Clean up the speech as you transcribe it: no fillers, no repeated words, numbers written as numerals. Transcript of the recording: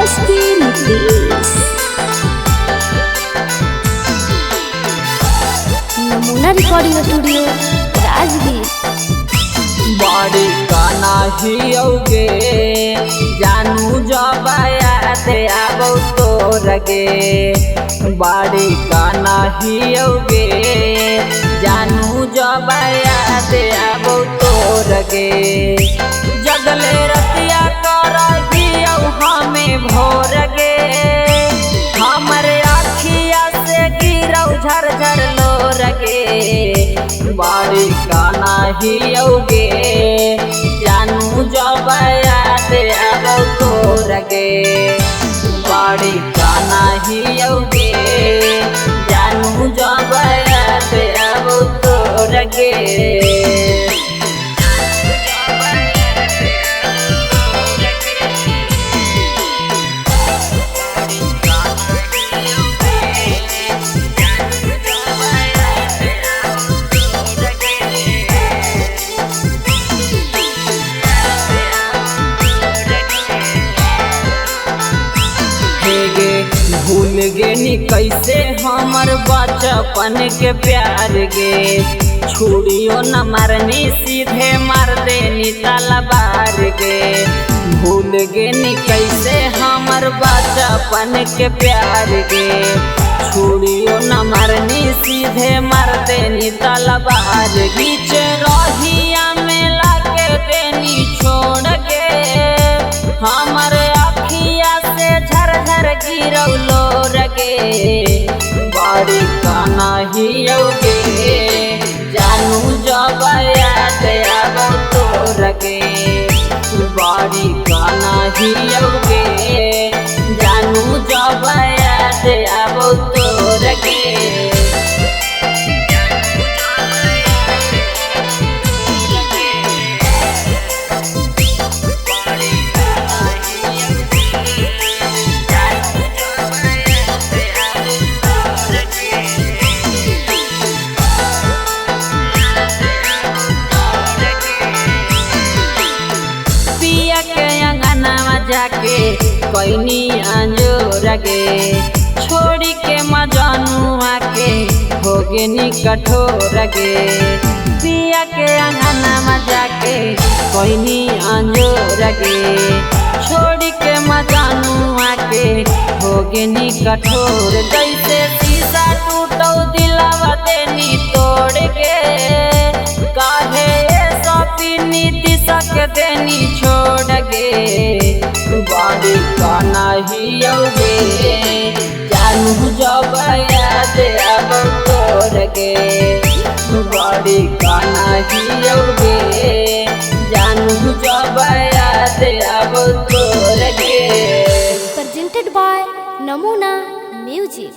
SP Nitish नमूना recording studio Rajgir. बड़ी काना हियोगे जानू जब याद आबो तोरगे। बड़ी काना हियोगे जानू जब याद आबो तोरगे। जगले रतिया करहियो हमें भोरगे। हमरे आखिया से गिरौ झरझर लोरगे। बड़ी काना हियोगे जानू जब याद आबो तोरगे। बड़ी काना हियोगे जानू जब याद आबो तोरगे। भूल गेनी कैसे हमर बचपन के प्यार गे। छुड़ियो न मारनी सीधे मार देनी तलवार गे। भूल गेनी कैसे हमर बचपन के प्यार गे। छुड़ियो न मारनी सीधे मार देनी तलवार। बीच रहिया में लाके देनी छोड़ के। हमर अखिया से झरझर गिरौ लोरगे। बड़ी काना हियोगे जानू जब याद आबो तोरगे। बड़ी काना हियोगे जानू जब याद आबो तोरगे। जाके कैनी अंजोरगे। छोड़ी के मजनुआ के हो गेनी कठोरगे। पिया के अंगना में जाके कैनी अंजोरगे। छोड़ी के मजनुआ के हो गेनी कठोर। जैसे शीशा टूटौ दिलवा देनी तोड़ के। काहे सपी नीतिश के देनी छोड़ गे। बड़ी काना हियोगे जानू जब याद आबो तोरगे। बड़ी काना हियोगे जानू जब याद आबो तोरगे। Presented by Namuna Music।